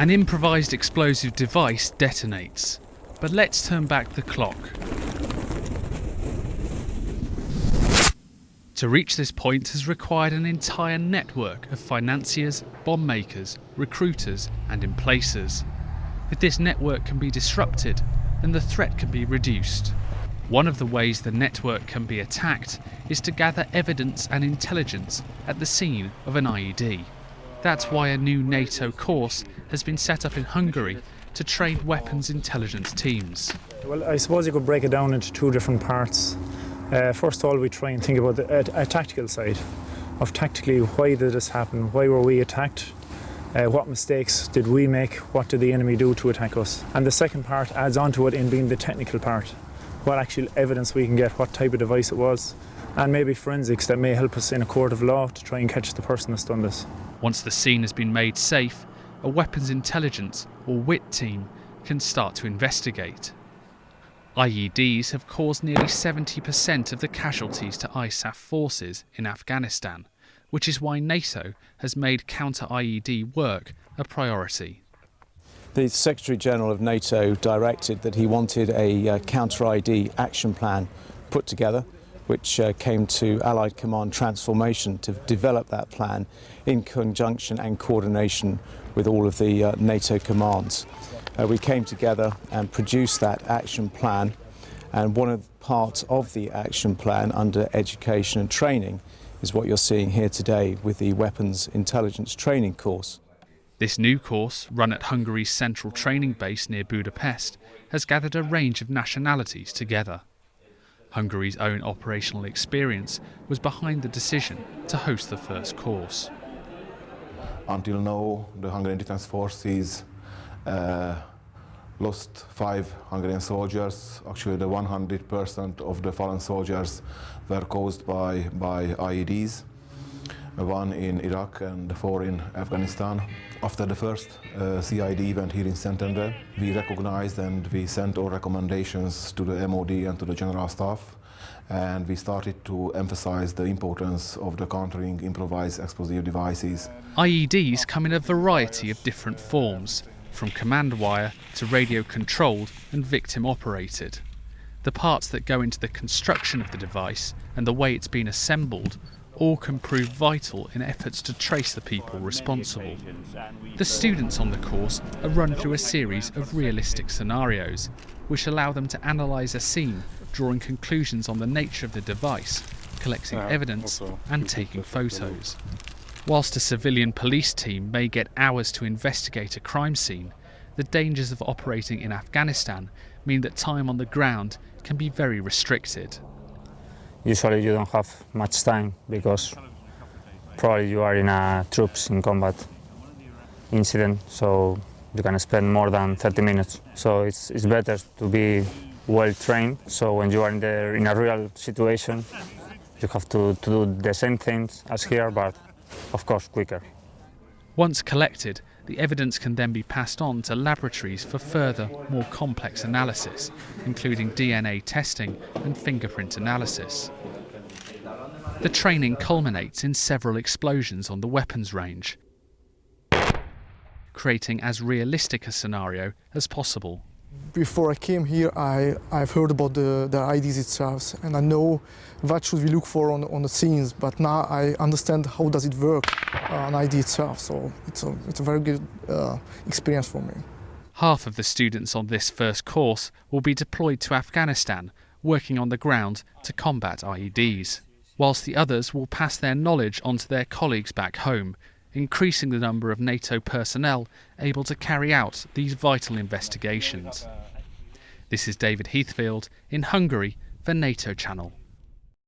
An improvised explosive device detonates. But let's turn back the clock. To reach this point has required an entire network of financiers, bomb makers, recruiters and emplacers. If this network can be disrupted, then the threat can be reduced. One of the ways the network can be attacked is to gather evidence and intelligence at the scene of an IED. That's why a new NATO course has been set up in Hungary to train weapons intelligence teams. Well, I suppose you could break it down into two different parts. First of all, we try and think about a tactical side of tactically why did this happen, why were we attacked, what mistakes did we make, what did the enemy do to attack us. And the second part adds on to it in being the technical part, what actual evidence we can get, what type of device it was, and maybe forensics that may help us in a court of law to try and catch the person that's done this. Once the scene has been made safe, a weapons intelligence or WIT team can start to investigate. IEDs have caused nearly 70% of the casualties to ISAF forces in Afghanistan, which is why NATO has made counter-IED work a priority. The Secretary-General of NATO directed that he wanted a counter-IED action plan put together, which came to Allied Command Transformation to develop that plan in conjunction and coordination with all of the NATO commands. We came together and produced that action plan, and one of the parts of the action plan under education and training is what you're seeing here today with the Weapons Intelligence Training course. This new course, run at Hungary's central training base near Budapest, has gathered a range of nationalities together. Hungary's own operational experience was behind the decision to host the first course. Until now, the Hungarian Defence Forces lost 5 Hungarian soldiers. Actually, the 100% of the fallen soldiers were caused by IEDs, 1 in Iraq and 4 in Afghanistan. After the first CID event here in Szentendrei, we recognized and we sent our recommendations to the MOD and to the General Staff, and we started to emphasize the importance of the countering improvised explosive devices. IEDs come in a variety of different forms, from command wire to radio controlled and victim operated. The parts that go into the construction of the device and the way it's been assembled all can prove vital in efforts to trace the people responsible. The students on the course are run through a series of realistic scenarios, which allow them to analyse a scene, drawing conclusions on the nature of the device, collecting evidence and taking photos. Whilst a civilian police team may get hours to investigate a crime scene, the dangers of operating in Afghanistan mean that time on the ground can be very restricted. Usually you don't have much time because probably you are in a troops in combat incident, so you can spend more than 30 minutes. So it's better to be well trained, so when you are in a real situation you have to do the same things as here, but of course quicker. Once collected, the evidence can then be passed on to laboratories for further, more complex analysis, including DNA testing and fingerprint analysis. The training culminates in several explosions on the weapons range, creating as realistic a scenario as possible. Before I came here, I've heard about the IEDs itself, and I know what should we look for on the scenes, but now I understand how does it work on IED itself, so it's a very good experience for me. Half of the students on this first course will be deployed to Afghanistan, working on the ground to combat IEDs, whilst the others will pass their knowledge on to their colleagues back home, increasing the number of NATO personnel able to carry out these vital investigations. This is David Heathfield in Hungary for NATO Channel.